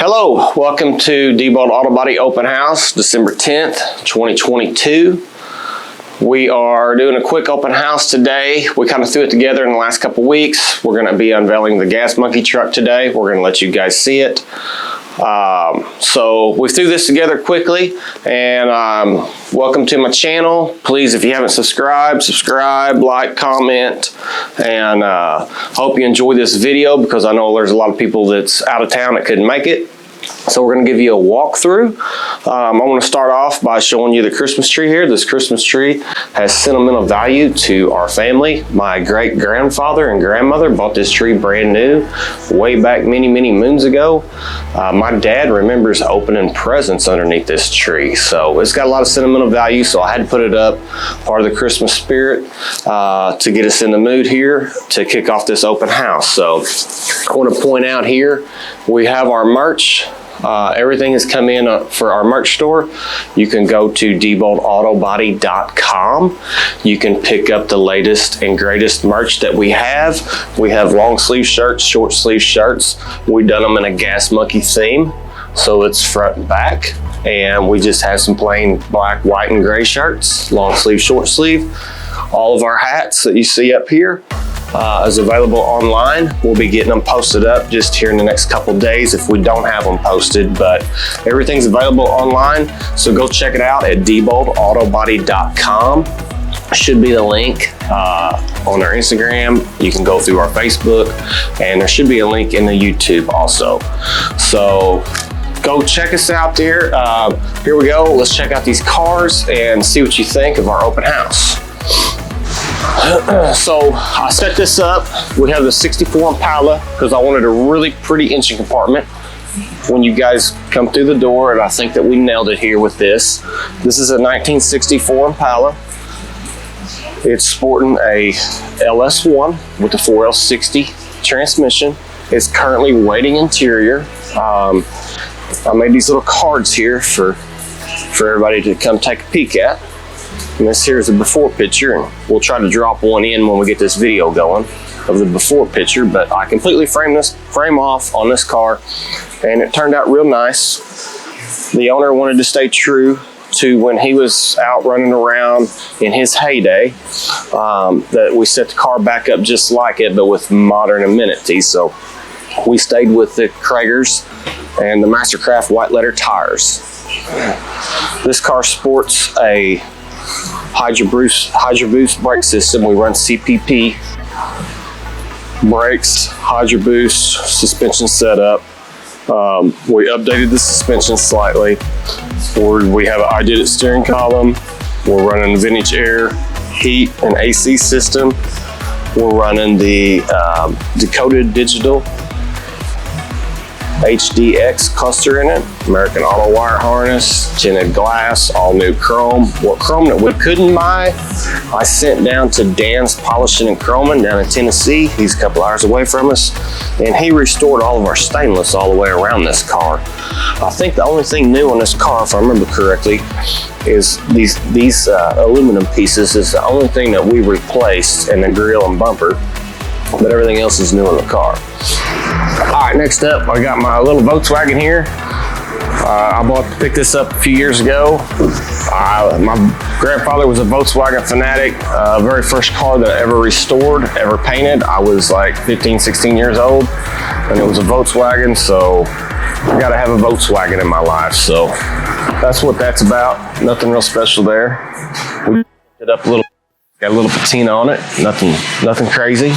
Hello, welcome to Diebold Auto Body Open House, December 10th, 2022. We are doing a quick open house today. We kind of threw it together in the last couple weeks. We're going to be unveiling the Gas Monkey truck today. We're going to let you guys see it. So we threw this together quickly, and welcome to my channel. Please, if you haven't subscribed, subscribe, like, comment, and hope you enjoy this video because I know there's a lot of people that's out of town that couldn't make it. So we're going to give you a walkthrough. I want to start off by showing you the Christmas tree here. This Christmas tree has sentimental value to our family. My great grandfather and grandmother bought this tree brand new way back many moons ago. My dad remembers opening presents underneath this tree. So it's got a lot of sentimental value, so I had to put it up, part of the Christmas spirit, to get us in the mood here to kick off this open house. So I want to point out here, we have our merch. Everything has come in for our merch store. You can go to DieboldAutoBody.com. You can pick up the latest and greatest merch that we have. We have long sleeve shirts, short sleeve shirts. We've done them in a Gas Monkey theme, so it's front and back. And we just have some plain black, white, and gray shirts, long sleeve, short sleeve. All of our hats that you see up here is available online. We'll be getting them posted up just here in the next couple days if we don't have them posted, but everything's available online, so go check it out at DieboldAutoBody.com. Should be the link on our Instagram. You can go through our Facebook, and there should be a link in the YouTube also. So go check us out there. Here we go. Let's check out these cars and see what you think of our open house. So I set this up. We have the 64 Impala because I wanted a really pretty engine compartment when you guys come through the door, and I think that we nailed it here with this. This is a 1964 Impala. It's sporting a LS1 with a 4L60 transmission. It's currently waiting interior. I made these little cards here for everybody to come take a peek at. And this here is the before picture, and we'll try to drop one in when we get this video going of the before picture, but I completely framed this frame off on this car, and it turned out real nice. The owner wanted to stay true to when he was out running around in his heyday, that we set the car back up just like it, but with modern amenities. So we stayed with the Kragers and the Mastercraft white letter tires. This car sports a Hydro Boost brake system. We run CPP brakes, Hydro Boost suspension setup. We updated the suspension slightly. We have an I Did It steering column. We're running vintage air, heat, and AC system. We're running the decoded digital HDX cluster in it, American Auto wire harness, tinted glass, all new chrome. What chrome that we couldn't buy, I sent down to Dan's Polishing and Chroming down in Tennessee. He's a couple hours away from us, and he restored all of our stainless all the way around this car. I think the only thing new on this car, if I remember correctly, is these aluminum pieces is the only thing that we replaced in the grill and bumper, but everything else is new in the car. All right, next up, I got my little Volkswagen here. I picked this up a few years ago. My grandfather was a Volkswagen fanatic. Very first car that I ever restored, ever painted. I was like 15, 16 years old, and it was a Volkswagen, so I gotta have a Volkswagen in my life. So that's what that's about. Nothing real special there. We picked it up a little, got a little patina on it. Nothing crazy.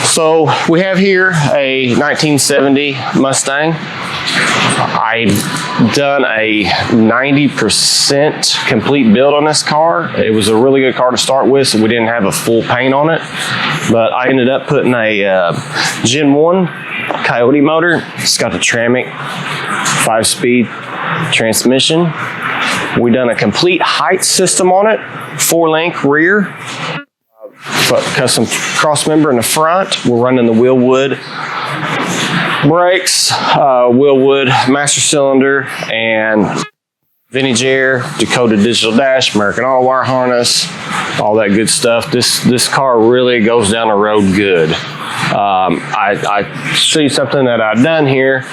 So we have here a 1970 Mustang. I've done a 90% complete build on this car. It was a really good car to start with, so we didn't have a full paint on it. But I ended up putting a Gen 1 Coyote motor. It's got the Tramic 5-speed transmission. We done a complete height system on it, 4-link rear. Custom cross member in the front. We're running the Wheelwood brakes, Wheelwood master cylinder, and vintage air, decoded digital dash, American Auto wire harness, all that good stuff. This car really goes down the road good. I see something that I've done here.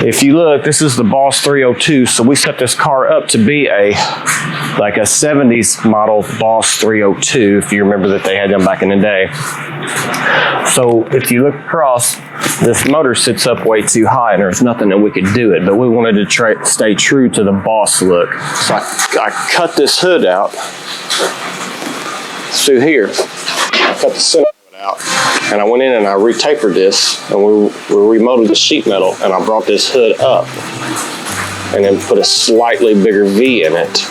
If you look, this is the Boss 302. So we set this car up to be like a 70s model Boss 302, if you remember that they had them back in the day. So if you look across, this motor sits up way too high and there's nothing that we could do it, but we wanted to stay true to the Boss look. So I cut this hood out through here. I cut the center out, and I went in and I retapered this, and we remolded the sheet metal, and I brought this hood up and then put a slightly bigger V in it,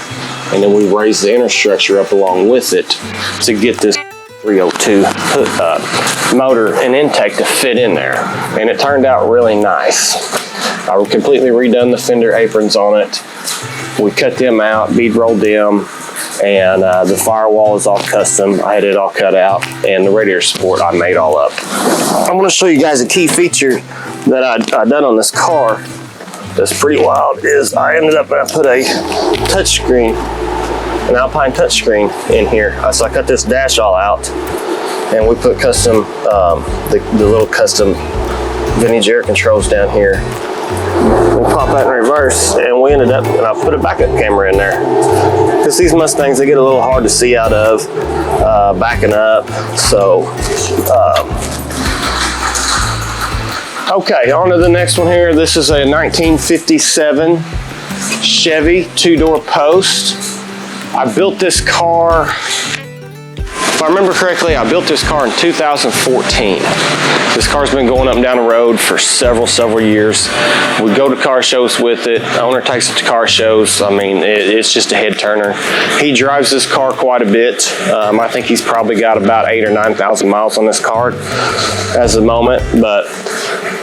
and then we raised the inner structure up along with it to get this 302 hood, motor and intake to fit in there, and it turned out really nice. I completely redone the fender aprons on it. We cut them out, bead rolled them, and the firewall is all custom. I had it all cut out, and the radiator support I made all up. I want to show you guys a key feature that I done on this car that's pretty wild. Is I ended up, I put a touchscreen, an Alpine touchscreen in here. So I cut this dash all out, and we put custom, the little custom vintage air controls down here. We'll pop that in reverse, and we ended up, and I put a backup camera in there. Because these Mustangs, they get a little hard to see out of backing up. So, okay, on to the next one here. This is a 1957 Chevy two-door post. I built this car, if I remember correctly, I built this car in 2014. This car's been going up and down the road for several years. We go to car shows with it. The owner takes it to car shows. I mean, it's just a head turner. He drives this car quite a bit. I think he's probably got about 8,000 or 9,000 miles on this car as of the moment. But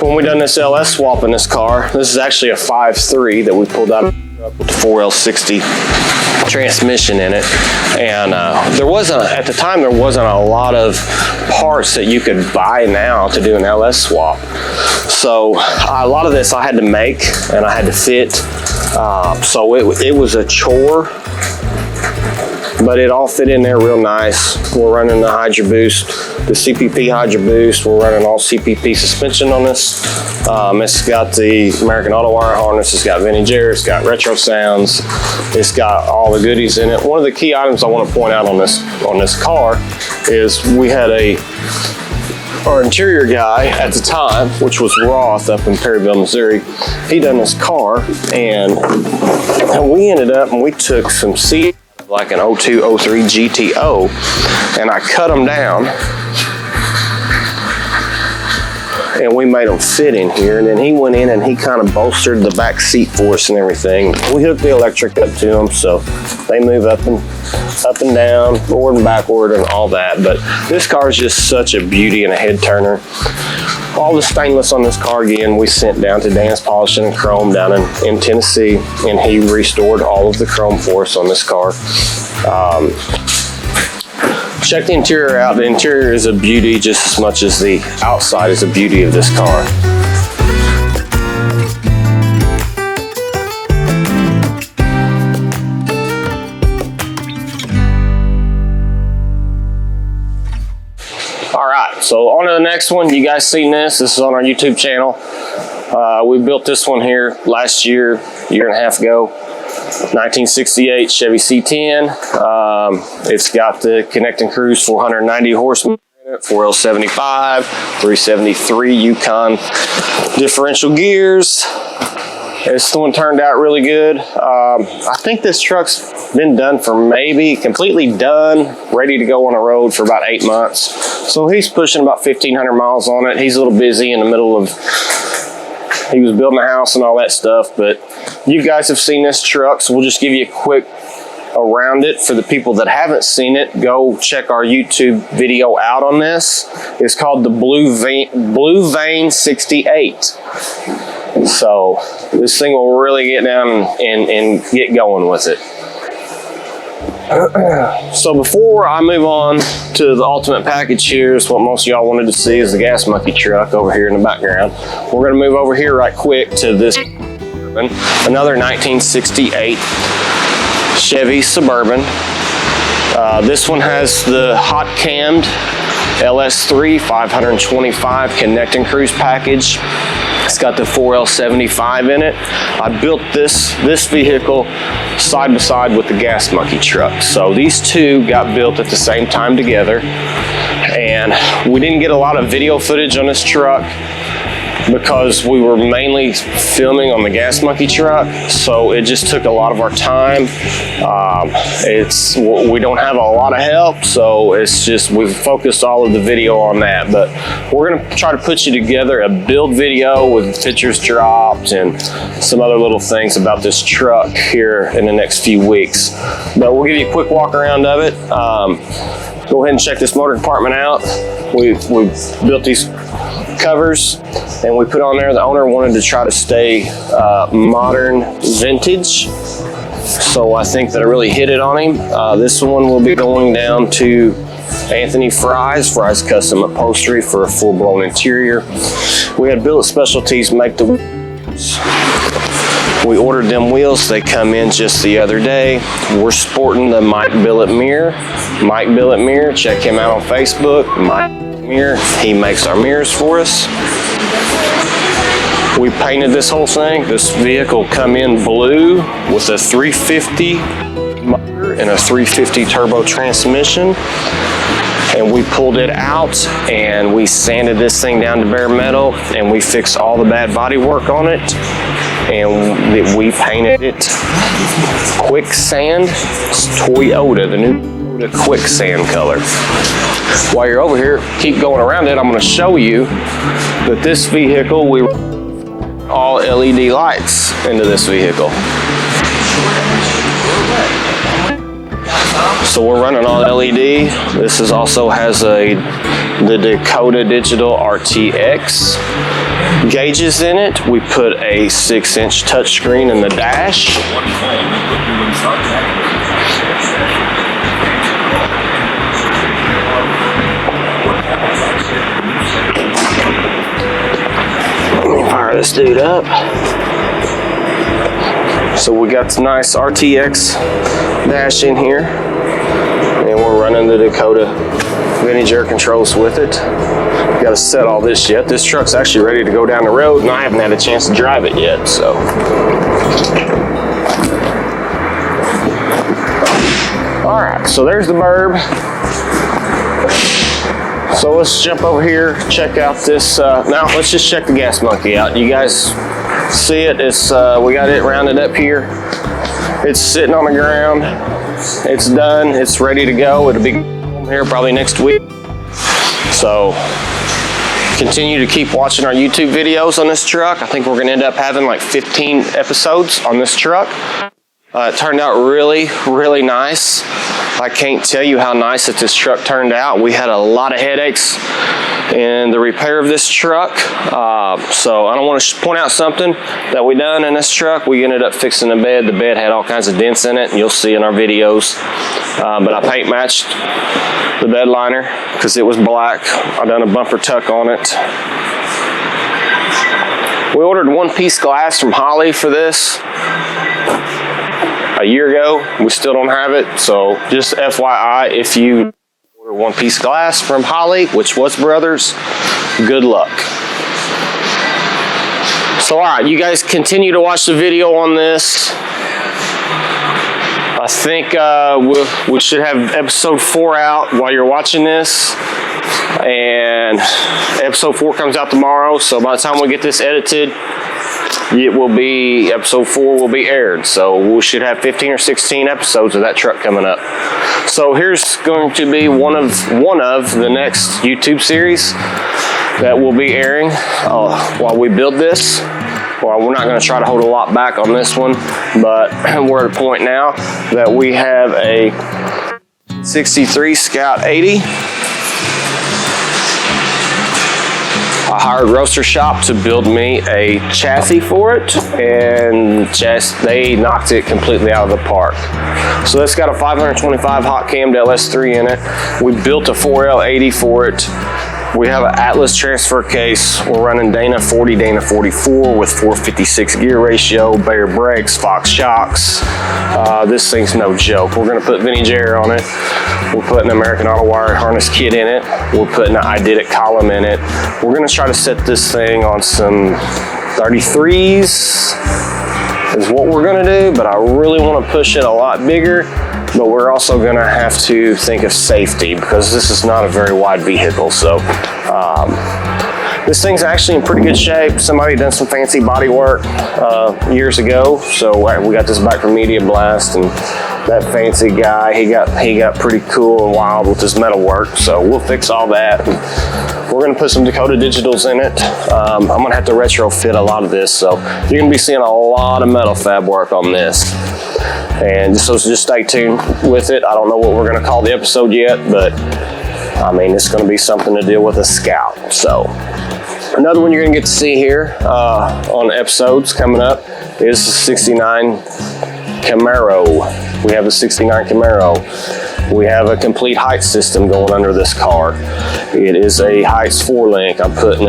when we done this LS swap in this car, this is actually a 5.3 that we pulled out with the 4L60 transmission in it, and there wasn't, at the time, there wasn't a lot of parts that you could buy now to do an LS swap. So a lot of this I had to make and I had to fit. So it was a chore, but it all fit in there real nice. We're running the Hydro Boost, the CPP Hydro Boost. We're running all CPP suspension on this. It's got the American Auto Wire harness. It's got vintage air. It's got retro sounds. It's got all the goodies in it. One of the key items I want to point out on this car is we had our interior guy at the time, which was Roth up in Perryville, Missouri. He done this car, and we ended up and we took some seats, like an 02, 03 GTO, and I cut them down and we made them fit in here. And then he went in and he kind of bolstered the back seat for us and everything. We hooked the electric up to them so they move up and down, forward and backward and all that. But this car is just such a beauty and a head turner. All the stainless on this car, again, we sent down to Dan's Polishing and Chrome down in Tennessee, and he restored all of the chrome for us on this car. Check the interior out. The interior is a beauty just as much as the outside is a beauty of this car. All right, so on to the next one. You guys seen this? This is on our YouTube channel. We built this one here last year and a half ago. 1968 Chevy C10. It's got the Connect and Cruise 490 horsepower in it, 4L75, 373 Yukon differential gears. This one turned out really good. I think this truck's been done for maybe completely done, ready to go on the road for about 8 months. So he's pushing about 1,500 miles on it. He's a little busy in the middle of, he was building a house and all that stuff, but you guys have seen this truck, so we'll just give you a quick around it. For the people that haven't seen it, go check our YouTube video out on this. It's called the Blue Vein 68. So this thing will really get down and get going with it. So before I move on to the ultimate package here, is what most of y'all wanted to see, is the Gas Monkey truck over here in the background. We're going to move over here right quick to this another 1968 Chevy Suburban. This one has the hot cammed LS3 525 Connect and Cruise package. It's got the 4L75 in it. I built this vehicle side by side with the Gas Monkey truck. So these two got built at the same time together. And we didn't get a lot of video footage on this truck because we were mainly filming on the Gas Monkey truck, so it just took a lot of our time. We don't have a lot of help, so it's just we've focused all of the video on that. But we're gonna try to put you together a build video with pictures dropped and some other little things about this truck here in the next few weeks. But we'll give you a quick walk around of it. Go ahead and check this motor compartment out. We built these covers and we put on there, the owner wanted to try to stay modern vintage, so I think that I really hit it on him. This one will be going down to Anthony Fry's Custom Upholstery for a full-blown interior. We had Billet Specialties make the wheels. We ordered them wheels, they come in just the other day. We're sporting the Mike Billet mirror. Mike Billet mirror, check him out on Facebook. Mike Mirror, he makes our mirrors for us. We painted this whole thing. This vehicle come in blue with a 350 motor and a 350 turbo transmission. And we pulled it out and we sanded this thing down to bare metal and we fixed all the bad body work on it. And we painted it quicksand. It's Toyota, the new quicksand color. While you're over here, keep going around it, I'm going to show you that this vehicle, we all LED lights into this vehicle. So we're running all LED. This also has the Dakota Digital RTX gauges in it. We put a 6-inch touchscreen in the dash. Fire this dude up. So we got the nice RTX dash in here, and we're running the Dakota vintage air controls with it. Got to set all this yet. This truck's actually ready to go down the road, and I haven't had a chance to drive it yet. So, all right. So there's the burb. So let's jump over here, check out this, now let's just check the Gas Monkey out. You guys see it, we got it rounded up here. It's sitting on the ground, it's done, it's ready to go. It'll be here probably next week. So continue to keep watching our YouTube videos on this truck. I think we're gonna end up having like 15 episodes on this truck. It turned out really, really nice. I can't tell you how nice that this truck turned out. We had a lot of headaches in the repair of this truck. So I don't want to point out something that we done in this truck. We ended up fixing the bed. The bed had all kinds of dents in it, and you'll see in our videos. But I paint matched the bed liner because it was black. I done a bumper tuck on it. We ordered one-piece glass from Holly for this a year ago. We still don't have it, so just FYI, if you order one-piece glass from Holly, which was Brothers, good luck. So all right, you guys continue to watch the video on this. I think we should have episode 4 out while you're watching this, and episode 4 comes out tomorrow, so by the time we get this edited, episode 4 will be aired. So we should have 15 or 16 episodes of that truck coming up. So here's going to be one of the next YouTube series that will be airing while we build this. Well, we're not going to try to hold a lot back on this one, but we're at a point now that we have a 63 Scout 80. I hired Roaster Shop to build me a chassis for it, and they knocked it completely out of the park. So that's got a 525 hot cammed LS3 in it. We built a 4L80 for it. We have an Atlas transfer case. We're running Dana 40, Dana 44 with 456 gear ratio, Bayer brakes, Fox shocks. This thing's no joke. We're gonna put Vinny Jerry on it. We're putting an American Auto Wire harness kit in it. We're putting an I Did It column in it. We're gonna try to set this thing on some 33s is what we're gonna do, but I really wanna push it a lot bigger. But we're also gonna have to think of safety because this is not a very wide vehicle. So this thing's actually in pretty good shape. Somebody done some fancy body work years ago. So we got this back from Media Blast, and that fancy guy, he got pretty cool and wild with his metal work. So we'll fix all that. We're gonna put some Dakota Digitals in it. I'm gonna have to retrofit a lot of this. So you're gonna be seeing a lot of metal fab work on this. And so just stay tuned with it. I don't know what we're gonna call the episode yet, but I mean, it's gonna be something to deal with a Scout. So another one you're gonna get to see here on episodes coming up is the 69 Camaro. We have a 69 Camaro. We have a complete height system going under this car. It is a Heights 4-link. I'm putting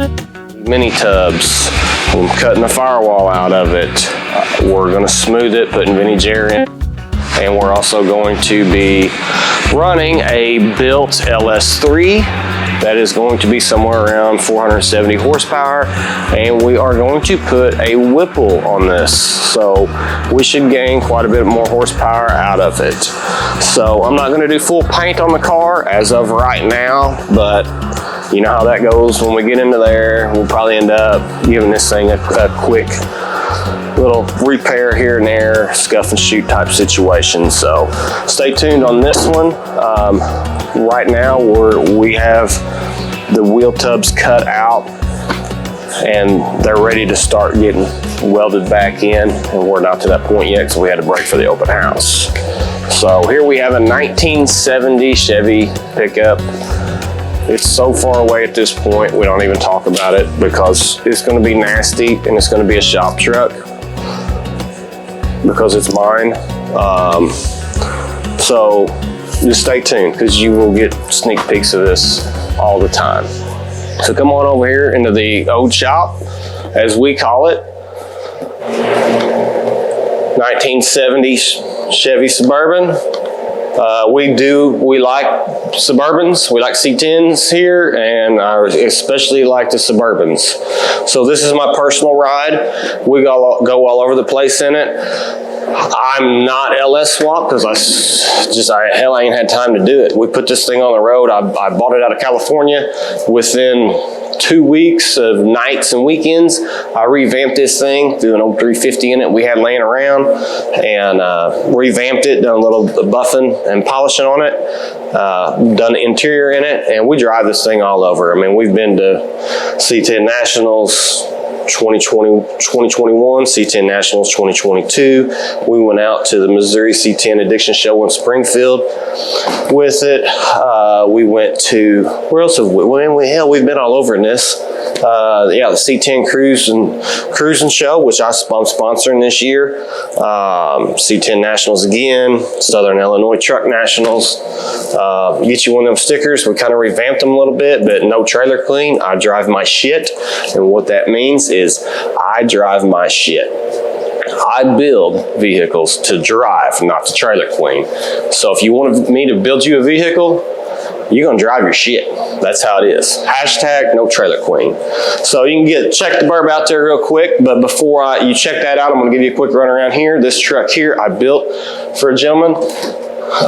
mini tubs. I'm cutting the firewall out of it. We're gonna smooth it, putting Vinny Jerry in. And we're also going to be running a built LS3 that is going to be somewhere around 470 horsepower. And we are going to put a Whipple on this. So we should gain quite a bit more horsepower out of it. So I'm not gonna do full paint on the car as of right now, but you know how that goes when we get into there. We'll probably end up giving this thing a quick little repair here and there, scuff and shoot type situation. So stay tuned on this one. Right now we have the wheel tubs cut out and they're ready to start getting welded back in, and we're not to that point yet because we had to break for the open house. So here we have a 1970 Chevy pickup. It's so far away at this point, we don't even talk about it because it's gonna be nasty and it's gonna be a shop truck because it's mine. So just stay tuned because you will get sneak peeks of this all the time. So come on over here into the old shop, as we call it. 1970 Chevy Suburban. We like Suburbans, we like C10s here, and I especially like the Suburbans. So this is my personal ride. We go all over the place in it. I'm not LS swap because I ain't had time to do it. We put this thing on the road. I bought it out of California. Within 2 weeks of nights and weekends, I revamped this thing, threw an old 350 in it we had laying around, and revamped it, done a little buffing and polishing on it, done the interior in it, and we drive this thing all over. I mean, we've been to C10 Nationals 2020, 2021, C10 Nationals 2022. We went out to the Missouri C10 Addiction Show in Springfield with it. We went to, where else have we, hell, we've been all over in this. Yeah, the C10 Cruising Show, which I'm sponsoring this year. C10 Nationals again, Southern Illinois Truck Nationals. Get you one of them stickers. We kind of revamped them a little bit, but no trailer clean. I drive my shit. And what that means is I drive my shit. I build vehicles to drive, not to trailer clean. So if you want me to build you a vehicle, you're gonna drive your shit. That's how it is. Hashtag no trailer queen. So you can check the burb out there real quick, but before you check that out, I'm gonna give you a quick run around here. This truck here I built for a gentleman,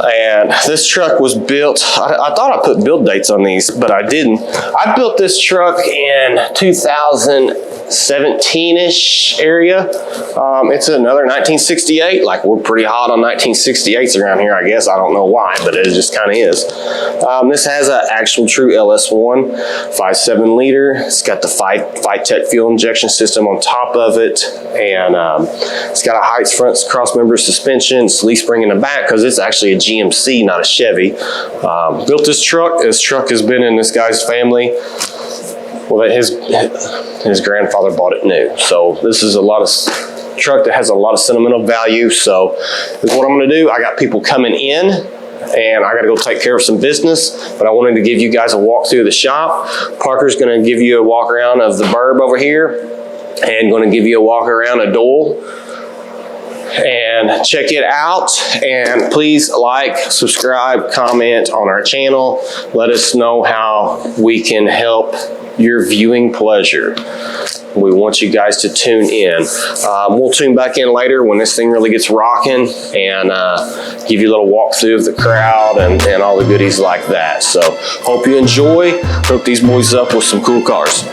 and this truck was built, I thought I put build dates on these, but I didn't. I built this truck in 2017-ish area. It's another 1968. Like, we're pretty hot on 1968s around here, I guess. I don't know why, but it just kind of is. This has an actual true LS1, 5.7 liter. It's got the Tech fuel injection system on top of it, and it's got a Heights front cross member suspension. It's leaf spring in the back because it's actually a GMC, not a Chevy. Built this truck. This truck has been in this guy's family. Well, his grandfather bought it new. So this is truck that has a lot of sentimental value. So this is what I'm gonna do. I got people coming in and I gotta go take care of some business, but I wanted to give you guys a walk through the shop. Parker's gonna give you a walk around of the burb over here, and gonna give you a walk around a Dole. And check it out, and please like, subscribe, comment on our channel. Let us know how we can help your viewing pleasure. We want you guys to tune in. We'll tune back in later when this thing really gets rocking, and give you a little walkthrough of the crowd and all the goodies like that. So hope you enjoy. Hook these boys up with some cool cars.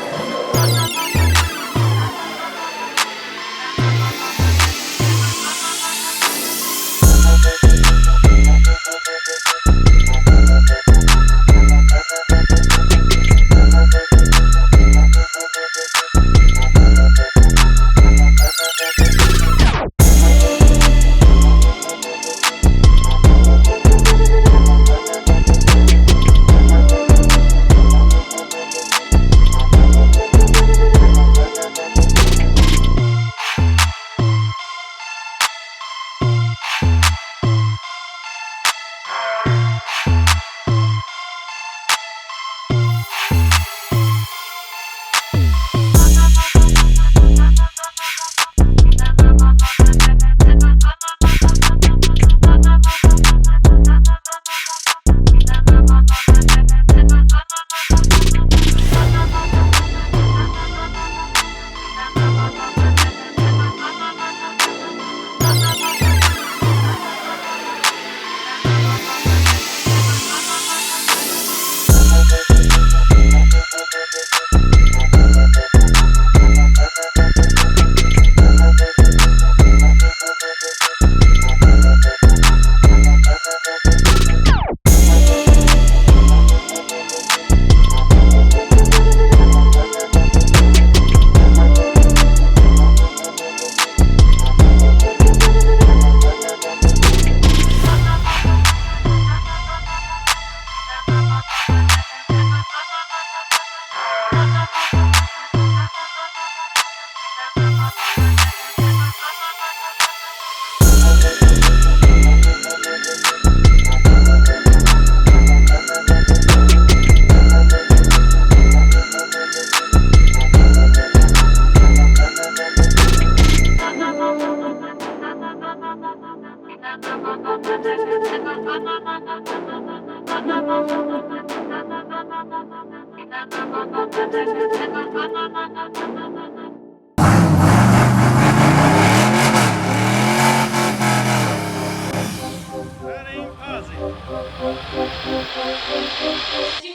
That ain't Ozzy.